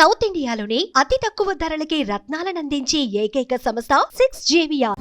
South ఇండియాలోని అతి తక్కువ ధరలకి రత్నాలనందించే ఏకైక సంస్థ 6JVR.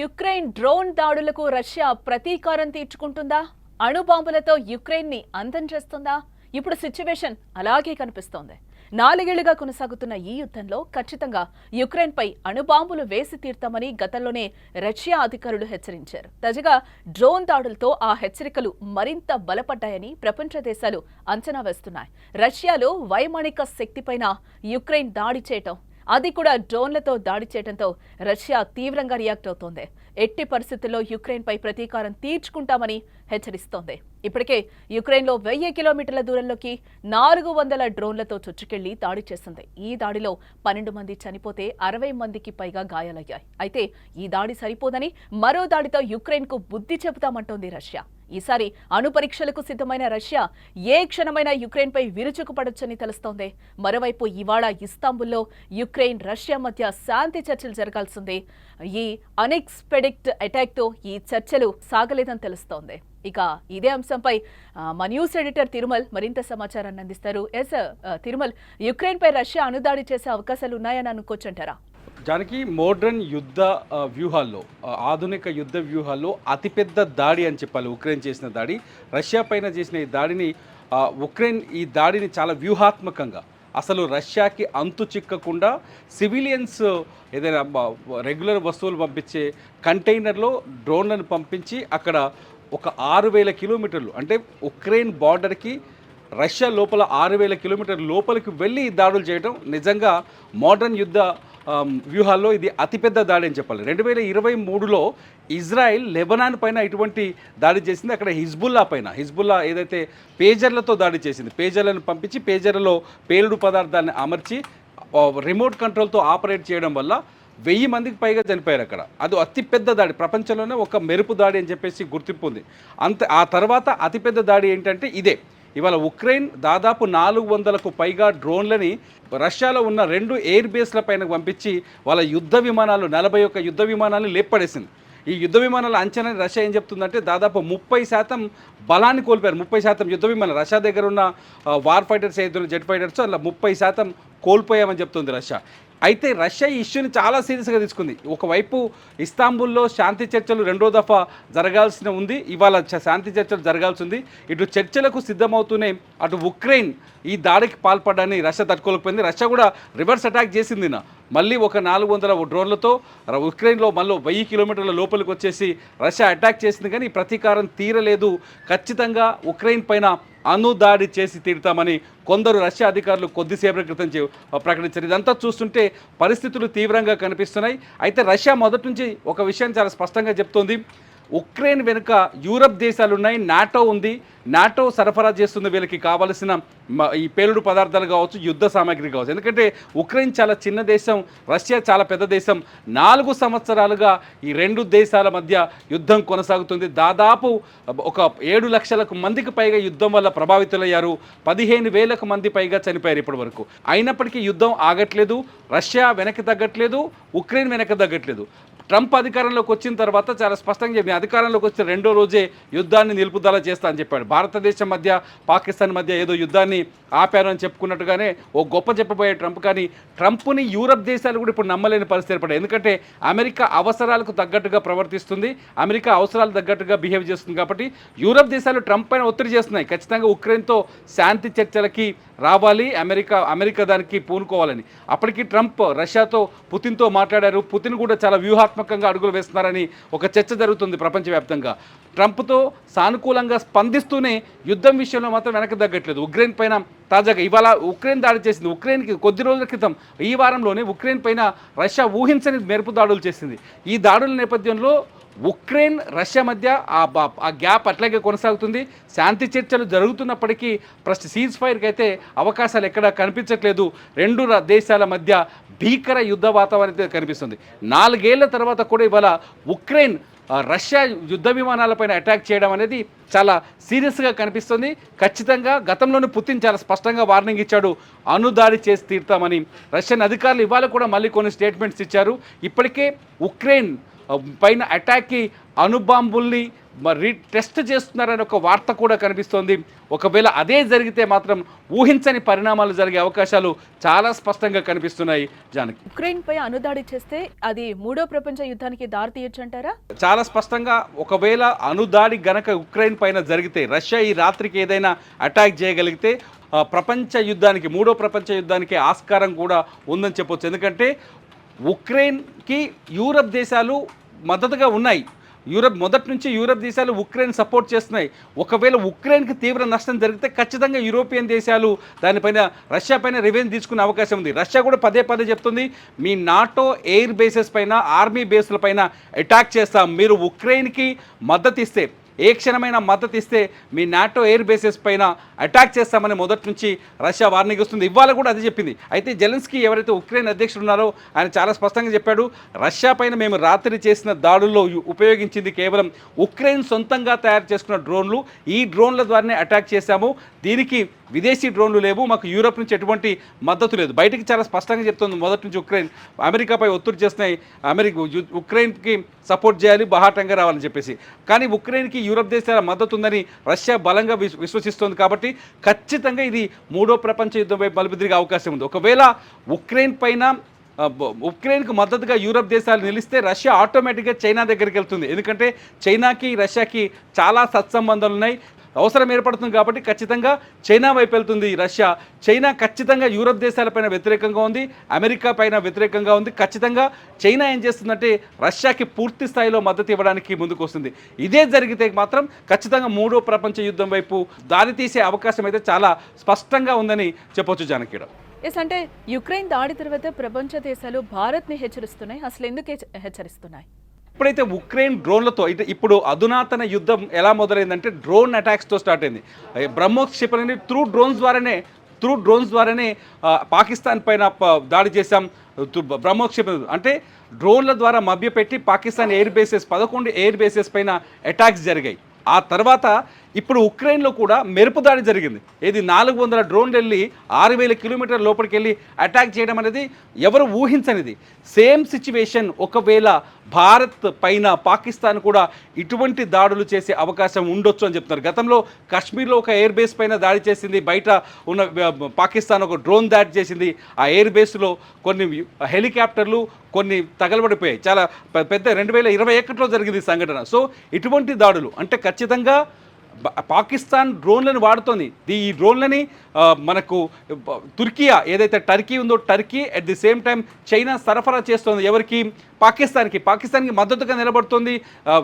యుక్రెయిన్ డ్రోన్ దాడులకు రష్యా ప్రతీకారం తీర్చుకుంటుందా? అణుబాంబులతో యుక్రెయిన్ని అంతం చేస్తుందా? ఇప్పుడు సిచ్యువేషన్ అలాగే కనిపిస్తోంది. 4 ఏళ్లుగా కొనసాగుతున్న ఈ యుద్ధంలో ఖచ్చితంగా యుక్రెయిన్పై అణుబాంబులు వేసి తీర్తామని గతంలోనే రష్యా అధికారులు హెచ్చరించారు. తాజాగా డ్రోన్ దాడులతో ఆ హెచ్చరికలు మరింత బలపడ్డాయని ప్రపంచ దేశాలు అంచనా వేస్తున్నాయి. రష్యాలో వైమానిక శక్తిపైన యుక్రెయిన్ దాడి చేయటం, అది కూడా డ్రోన్లతో దాడి చేయడంతో రష్యా తీవ్రంగా రియాక్ట్ అవుతోంది. ఎట్టి పరిస్థితుల్లో యుక్రెయిన్పై ప్రతీకారం తీర్చుకుంటామని హెచ్చరిస్తోంది. ఇప్పటికే యుక్రెయిన్లో 1000 కిలోమీటర్ల దూరంలోకి 400 డ్రోన్లతో చొచ్చుకెళ్లి దాడి చేసింది. ఈ దాడిలో 12 మంది చనిపోతే 60 మందికి పైగా గాయాలయ్యాయి. అయితే ఈ దాడి సరిపోదని మరో దాడితో యుక్రెయిన్కు బుద్ధి చెబుతామంటోంది రష్యా. ఈసారి అణు పరీక్షలకు సిద్ధమైన రష్యా ఏ క్షణమైనా యుక్రెయిన్పై విరుచుకుపడొచ్చని తెలుస్తోంది. మరోవైపు ఇవాళ ఇస్తాంబుల్లో యుక్రెయిన్ రష్యా మధ్య శాంతి చర్చలు జరగాల్సింది. ఈ అన్ఎక్స్పెక్టెడ్ అటాక్తో ఈ చర్చలు సాగలేదని తెలుస్తోంది. ఇక ఇదే అంశంపై మా న్యూస్ ఎడిటర్ తిరుమల్ మరింత సమాచారాన్ని అందిస్తారు. తిరుమల్, యుక్రెయిన్పై రష్యా అణుదాడి చేసే అవకాశాలు ఉన్నాయని అనుకోవచ్చంటారా? దానికి మోడ్రన్ యుద్ధ వ్యూహాల్లో, ఆధునిక యుద్ధ వ్యూహాల్లో అతిపెద్ద దాడి అని చెప్పాలి ఉక్రెయిన్ చేసిన దాడి. రష్యా పైన చేసిన ఈ దాడిని ఉక్రెయిన్ ఈ దాడిని చాలా వ్యూహాత్మకంగా, అసలు రష్యాకి అంతు చిక్కకుండా సివిలియన్స్ ఏదైనా రెగ్యులర్ వస్తువులు పంపించే కంటైనర్లో డ్రోన్లను పంపించి అక్కడ ఒక 6000 కిలోమీటర్లు, అంటే ఉక్రెయిన్ బార్డర్కి రష్యా లోపల 6000 కిలోమీటర్ల లోపలికి వెళ్ళి దాడులు చేయడం నిజంగా మోడర్న్ యుద్ధ వ్యూహాల్లో ఇది అతిపెద్ద దాడి అని చెప్పాలి. 2023లో ఇజ్రాయెల్ లెబనాన్ పైన ఇటువంటి దాడి చేసింది. అక్కడ హిజ్బుల్లా ఏదైతే పేజర్లతో దాడి చేసింది, పేజర్లను పంపించి పేజర్లలో పేలుడు పదార్థాన్ని అమర్చి రిమోట్ కంట్రోల్తో ఆపరేట్ చేయడం వల్ల 1000 మందికి పైగా చనిపోయారు అక్కడ. అది అతిపెద్ద దాడి, ప్రపంచంలోనే ఒక మెరుపు దాడి అని చెప్పేసి గుర్తింపు ఉంది. ఆ తర్వాత అతిపెద్ద దాడి ఏంటంటే ఇదే. ఇవాళ ఉక్రెయిన్ దాదాపు 400కు పైగా డ్రోన్లని రష్యాలో ఉన్న 2 ఎయిర్ బేస్ల పైన పంపించి వాళ్ళ యుద్ధ విమానాలు 41 యుద్ధ విమానాలను లేపడేసింది. ఈ యుద్ధ విమానాల అంచనా రష్యా ఏం చెప్తుందంటే దాదాపు 30% బలాన్ని కోల్పోయారు. 30% యుద్ధ విమానాలు రష్యా దగ్గర ఉన్న వార్ ఫైటర్స్ ఏదైతే జెట్ ఫైటర్స్ అలా 30% కోల్పోయామని చెప్తుంది రష్యా. అయితే రష్యా ఈ ఇష్యూని చాలా సీరియస్గా తీసుకుంది. ఒకవైపు ఇస్తాంబుల్లో శాంతి చర్చలు 2వ దఫా జరగాల్సిన ఉంది, ఇవాళ శాంతి చర్చలు జరగాల్సి ఉంది. ఇటు చర్చలకు సిద్ధమవుతూనే అటు ఉక్రెయిన్ ఈ దాడికి పాల్పడ్డాన్ని రష్యా తట్టుకోలేకపోయింది. రష్యా కూడా రివర్స్ అటాక్ చేసింది. మళ్ళీ ఒక 400 డ్రోన్లతో ఉక్రెయిన్లో మళ్ళీ 1000 కిలోమీటర్ల లోపలికి వచ్చేసి రష్యా అటాక్ చేసింది. కానీ ప్రతీకారం తీరలేదు. ఖచ్చితంగా ఉక్రెయిన్ పైన అణుదాడి చేసి తీరుతామని కొందరు రష్యా అధికారులు కొద్దిసేపటి క్రితం ప్రకటించారు. ఇదంతా చూస్తుంటే పరిస్థితులు తీవ్రంగా కనిపిస్తున్నాయి. అయితే రష్యా మొదటి నుంచి ఒక విషయాన్ని చాలా స్పష్టంగా చెప్తోంది. ఉక్రెయిన్ వెనుక యూరప్ దేశాలు ఉన్నాయి, నాటో ఉంది. నాటో సరఫరా చేస్తుంది వీళ్ళకి కావలసిన ఈ పేలుడు పదార్థాలు కావచ్చు, యుద్ధ సామాగ్రి కావచ్చు. ఎందుకంటే ఉక్రెయిన్ చాలా చిన్న దేశం, రష్యా చాలా పెద్ద దేశం. 4 సంవత్సరాలుగా ఈ 2 దేశాల మధ్య యుద్ధం కొనసాగుతుంది. దాదాపు ఒక 7 లక్షల మందికి పైగా యుద్ధం వల్ల ప్రభావితులయ్యారు. 15,000 మంది పైగా చనిపోయారు ఇప్పటి వరకు. అయినప్పటికీ యుద్ధం ఆగట్లేదు. రష్యా వెనక్కి తగ్గట్లేదు, ఉక్రెయిన్ వెనక్కి తగ్గట్లేదు. ట్రంప్ అధికారంలోకి వచ్చిన తర్వాత చాలా స్పష్టంగా చెప్పి అధికారంలోకి వచ్చిన 2వ రోజే యుద్ధాన్ని నిలుపుదల చేస్తా అని చెప్పాడు. భారతదేశం మధ్య పాకిస్తాన్ మధ్య ఏదో యుద్ధాన్ని ఆపారు అని చెప్పుకున్నట్టుగానే ఓ గొప్ప చెప్పబోయే ట్రంప్. కానీ ట్రంప్ని యూరప్ దేశాలు కూడా ఇప్పుడు నమ్మలేని పరిస్థితి ఏర్పడాయి. ఎందుకంటే అమెరికా అవసరాలకు తగ్గట్టుగా ప్రవర్తిస్తుంది, అమెరికా అవసరాలకు తగ్గట్టుగా బిహేవ్ చేస్తుంది. కాబట్టి యూరప్ దేశాలు ట్రంప్ పైన ఒత్తిడి చేస్తున్నాయి, ఖచ్చితంగా ఉక్రెయిన్తో శాంతి చర్చలకి రావాలి, అమెరికా దానికి పూనుకోవాలని. అప్పటికి ట్రంప్ రష్యాతో పుతిన్తో మాట్లాడారు. పుతిన్ కూడా చాలా వ్యూహాత్మకంగా అడుగులు వేస్తున్నారని ఒక చర్చ జరుగుతుంది ప్రపంచవ్యాప్తంగా. ట్రంప్తో సానుకూలంగా స్పందిస్తూనే యుద్ధం విషయంలో మాత్రం వెనక్కి తగ్గట్లేదు. ఉక్రెయిన్ పైన తాజాగా ఇవాళ ఉక్రెయిన్ దాడి చేసింది. ఉక్రెయిన్కి కొద్ది రోజుల క్రితం ఈ వారంలోనే ఉక్రెయిన్ పైన రష్యా ఊహించని మెరుపు దాడులు చేసింది. ఈ దాడుల నేపథ్యంలో ఉక్రెయిన్ రష్యా మధ్య ఆ గ్యాప్ అట్లాగే కొనసాగుతుంది. శాంతి చర్చలు జరుగుతున్నప్పటికీ సీజ్ ఫైర్కి అయితే అవకాశాలు ఎక్కడా కనిపించట్లేదు. 2 దేశాల మధ్య భీకర యుద్ధ వాతావరణం కనిపిస్తుంది. 4 ఏళ్ల తర్వాత కూడా ఇవాళ ఉక్రెయిన్ రష్యా యుద్ధ విమానాలపైన అటాక్ చేయడం అనేది చాలా సీరియస్గా కనిపిస్తుంది. ఖచ్చితంగా గతంలోనే పుతిన్ చాలా స్పష్టంగా వార్నింగ్ ఇచ్చాడు, అణుదాడి చేసి తీరుతామని. రష్యన్ అధికారులు ఇవాళ కూడా మళ్ళీ కొన్ని స్టేట్మెంట్స్ ఇచ్చారు. ఇప్పటికే ఉక్రెయిన్ పైన అటాక్కి అణుబాంబుల్ని మరి టెస్ట్ చేస్తున్నారనే ఒక వార్త కూడా కనిపిస్తోంది. ఒకవేళ అదే జరిగితే మాత్రం ఊహించని పరిణామాలు జరిగే అవకాశాలు చాలా స్పష్టంగా కనిపిస్తున్నాయి. జానకి, ఉక్రెయిన్ పై అణుదాడి చేస్తే అది మూడో ప్రపంచ యుద్ధానికి దారి తీయొచ్చంటారా? చాలా స్పష్టంగా ఒకవేళ అణుదాడి గనక ఉక్రెయిన్ పైన జరిగితే, రష్యా ఈ రాత్రికి ఏదైనా అటాక్ చేయగలిగితే ప్రపంచ యుద్ధానికి, మూడో ప్రపంచ యుద్ధానికి ఆస్కారం కూడా ఉందని చెప్పొచ్చు. ఎందుకంటే ఉక్రెయిన్కి యూరప్ దేశాలు మద్దతుగా ఉన్నాయి. మొదటి నుంచి యూరప్ దేశాలు ఉక్రెయిన్ సపోర్ట్ చేస్తున్నాయి. ఒకవేళ ఉక్రెయిన్కి తీవ్ర నష్టం జరిగితే ఖచ్చితంగా యూరోపియన్ దేశాలు దానిపైన, రష్యా పైన రివెంజ్ తీసుకునే అవకాశం ఉంది. రష్యా కూడా పదే పదే చెప్తుంది, మీ నాటో ఎయిర్ బేసెస్ పైన, ఆర్మీ బేస్ల పైన అటాక్ చేస్తాం, మీరు ఉక్రెయిన్కి మద్దతు ఇస్తే, ఏ క్షణమైన మద్దతు ఇస్తే మీ నాటో ఎయిర్ బేసెస్ పైన అటాక్ చేస్తామని మొదటి నుంచి రష్యా వార్నింగ్ ఇస్తుంది. ఇవాళ కూడా అది చెప్పింది. అయితే జెలెన్స్కీ ఎవరైతే ఉక్రెయిన్ అధ్యక్షుడు ఉన్నారో ఆయన చాలా స్పష్టంగా చెప్పాడు, రష్యా పైన మేము రాత్రి చేసిన దాడుల్లో ఉపయోగించింది కేవలం ఉక్రెయిన్ సొంతంగా తయారు చేసుకున్న డ్రోన్లు, ఈ డ్రోన్ల ద్వారానే అటాక్ చేశాము, దీనికి విదేశీ డ్రోన్లు లేవు, మాకు యూరోప్ నుంచి ఎటువంటి మద్దతు లేదు. బయటికి చాలా స్పష్టంగా చెప్తుంది మొదటి నుంచి ఉక్రెయిన్ అమెరికాపై ఒత్తిడి చేస్తున్నాయి, ఉక్రెయిన్కి సపోర్ట్ చేయాలి, బహాటంగా రావాలని చెప్పేసి. కానీ ఉక్రెయిన్కి యూరప్ దేశాల మద్దతు ఉందని రష్యా బలంగా విశ్వసిస్తోంది. కాబట్టి ఖచ్చితంగా ఇది మూడో ప్రపంచ యుద్ధం వైపు మలుపు తిరిగే అవకాశం ఉంది. ఒకవేళ ఉక్రెయిన్కు మద్దతుగా యూరప్ దేశాలు నిలిస్తే రష్యా ఆటోమేటిక్గా చైనా దగ్గరికి వెళ్తుంది. ఎందుకంటే చైనాకి రష్యాకి చాలా సత్సంబంధాలు ఉన్నాయి, అవసరం ఏర్పడుతుంది. కాబట్టి ఖచ్చితంగా చైనా వైపు వెళ్తుంది రష్యా. చైనా ఖచ్చితంగా యూరప్ దేశాలపైన వ్యతిరేకంగా ఉంది, అమెరికా పైన వ్యతిరేకంగా ఉంది. ఖచ్చితంగా చైనా ఏం చేస్తుందంటే రష్యాకి పూర్తి స్థాయిలో మద్దతు ఇవ్వడానికి ముందుకు వస్తుంది. ఇదే జరిగితే మాత్రం ఖచ్చితంగా మూడో ప్రపంచ యుద్ధం వైపు దారితీసే అవకాశం అయితే చాలా స్పష్టంగా ఉందని చెప్పొచ్చు. జానకి, అంటే యుక్రెయిన్ దాడి తర్వాత ప్రపంచ దేశాలు భారత్ని హెచ్చరిస్తున్నాయి. అసలు ఎందుకు హెచ్చరిస్తున్నాయి? ఎప్పుడైతే ఉక్రెయిన్ డ్రోన్లతో, ఇప్పుడు అధునాతన యుద్ధం ఎలా మొదలైందంటే డ్రోన్ అటాక్స్తో స్టార్ట్ అయింది. బ్రహ్మోస్ క్షిపణిని త్రూ డ్రోన్స్ ద్వారానే పాకిస్తాన్ పైన దాడి చేశాం. బ్రహ్మోస్ క్షిపణి అంటే డ్రోన్ల ద్వారా మభ్యపెట్టి పాకిస్తాన్ 11 ఎయిర్ బేసెస్ పైన అటాక్స్ జరిగాయి. ఆ తర్వాత ఇప్పుడు ఉక్రెయిన్లో కూడా మెరుపు దాడి జరిగింది. ఇది 400 డ్రోన్లు వెళ్ళి 6000 కిలోమీటర్ల లోపలికి వెళ్ళి అటాక్ చేయడం అనేది ఎవరు ఊహించనిది. సేమ్ సిచ్యువేషన్ ఒకవేళ భారత్ పైన పాకిస్తాన్ కూడా ఇటువంటి దాడులు చేసే అవకాశం ఉండొచ్చు అని చెప్తున్నారు. గతంలో కాశ్మీర్లో ఒక ఎయిర్ బేస్ పైన దాడి చేసింది, బయట ఉన్న పాకిస్తాన్ ఒక డ్రోన్ దాడి చేసింది. ఆ ఎయిర్ బేస్లో కొన్ని హెలికాప్టర్లు కొన్ని తగలబడిపోయాయి. చాలా పెద్ద 2021లో జరిగింది ఈ సంఘటన. సో ఇటువంటి దాడులు అంటే ఖచ్చితంగా పాకిస్తాన్ డ్రోన్లను వాడుతోంది. ఈ డ్రోన్లని మనకు తుర్కియా, ఏదైతే టర్కీ ఉందో Turkey at the same time China సరఫరా చేస్తోంది. ఎవరికి? పాకిస్తాన్కి మద్దతుగా నిలబడుతుంది,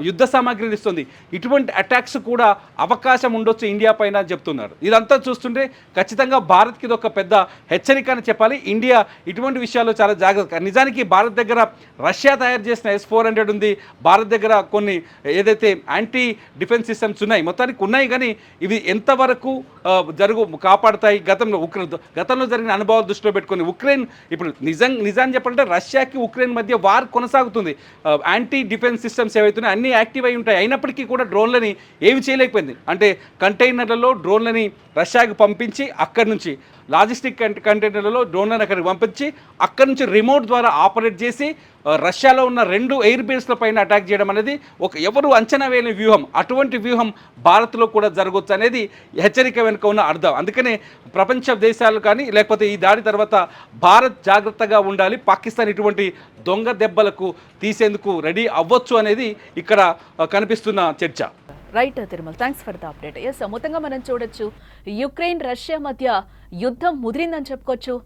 యుద్ధ సామాగ్రిని ఇస్తుంది. ఇటువంటి అటాక్స్ కూడా అవకాశం ఉండొచ్చు ఇండియా పైన అని చెప్తున్నారు. ఇదంతా చూస్తుంటే ఖచ్చితంగా భారత్కి ఇది ఒక పెద్ద హెచ్చరిక అని చెప్పాలి. ఇండియా ఇటువంటి విషయాల్లో చాలా జాగ్రత్త. నిజానికి భారత్ దగ్గర రష్యా తయారు చేసిన S-400 ఉంది, భారత్ దగ్గర కొన్ని ఏదైతే యాంటీ డిఫెన్స్ సిస్టమ్స్ ఉన్నాయి, మొత్తానికి ఉన్నాయి. కానీ ఇవి ఎంతవరకు కాపాడుతాయి? గతంలో జరిగిన అనుభవాలు దృష్టిలో పెట్టుకొని ఉక్రెయిన్ ఇప్పుడు నిజాన్ని చెప్పాలంటే రష్యాకి ఉక్రెయిన్ మధ్య వార్ కొనసాగుతుంది. యాంటీ డిఫెన్స్ సిస్టమ్స్ ఏవైతున్నాయి అన్నీ యాక్టివ్ అయి ఉంటాయి. అయినప్పటికీ కూడా డ్రోన్లని ఏమి చేయలేకపోయింది. అంటే కంటైనర్లలో డ్రోన్లని రష్యాకి పంపించి అక్కడి నుంచి లాజిస్టిక్ కంటైనర్లలో డ్రోన్లను అక్కడికి పంపించి అక్కడి నుంచి రిమోట్ ద్వారా ఆపరేట్ చేసి రష్యాలో ఉన్న 2 ఎయిర్ బేస్ల పైన అటాక్ చేయడం అనేది ఎవరు అంచనా వేయని వ్యూహం. అటువంటి వ్యూహం భారత్లో కూడా జరగవచ్చు అనేది హెచ్చరిక వెనుక ఉన్న అర్థం. అందుకనే ప్రపంచ దేశాలు కానీ లేకపోతే ఈ దాడి తర్వాత భారత్ జాగ్రత్తగా ఉండాలి, పాకిస్తాన్ ఇటువంటి దొంగ దెబ్బలకు తీసేందుకు రెడీ అవ్వచ్చు అనేది ఇక్కడ కనిపిస్తున్న చర్చ. Right Tirumala, thanks for the update. Yes, మొత్తంగా మనం చూడొచ్చు యుక్రెయిన్ రష్యా మధ్య యుద్ధం ముదిరిందని చెప్పుకోవచ్చు.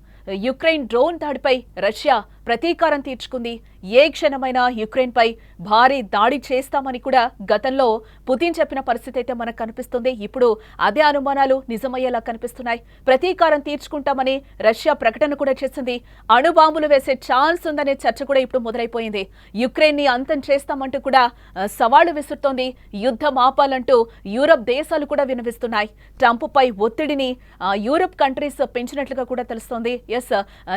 యుక్రెయిన్ డ్రోన్ దాడిపై రష్యా ప్రతీకారం తీర్చుకుంది. ఏ క్షణమైనా యుక్రెయిన్పై భారీ దాడి చేస్తామని కూడా గతంలో పుతిన్ చెప్పిన పరిస్థితి అయితే మనకు కనిపిస్తుంది. ఇప్పుడు అదే అనుమానాలు నిజమయ్యేలా కనిపిస్తున్నాయి. ప్రతీకారం తీర్చుకుంటామని రష్యా ప్రకటన కూడా చేసింది. అణుబాంబులు వేసే ఛాన్స్ ఉందనే చర్చ కూడా ఇప్పుడు మొదలైపోయింది. యుక్రెయిన్ని అంతం చేస్తామంటూ కూడా సవాళ్లు విసురుతోంది. యుద్ధం ఆపాలంటూ యూరప్ దేశాలు కూడా వినిపిస్తున్నాయి. ట్రంప్పై ఒత్తిడిని యూరప్ కంట్రీస్ పెంచినట్లుగా కూడా తెలుస్తోంది. ఎస్,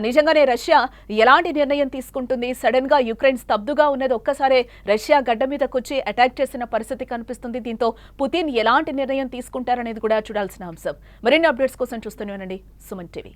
నిజంగానే రష్యా ఎలాంటి నిర్ణయం తీసుకుంటుంది? సడన్ గా యుక్రెయిన్ స్తబ్దుగా ఉన్నది ఒక్కసారే రష్యా గడ్డ మీదకొచ్చి అటాక్ చేసిన పరిస్థితి కనిపిస్తుంది. దీంతో పుతిన్ ఎలాంటి నిర్ణయం తీసుకుంటారనేది కూడా చూడాల్సిన అంశం. మరిన్ని అప్డేట్స్ కోసం చూస్తూనే ఉండండి సుమన్ టీవీ.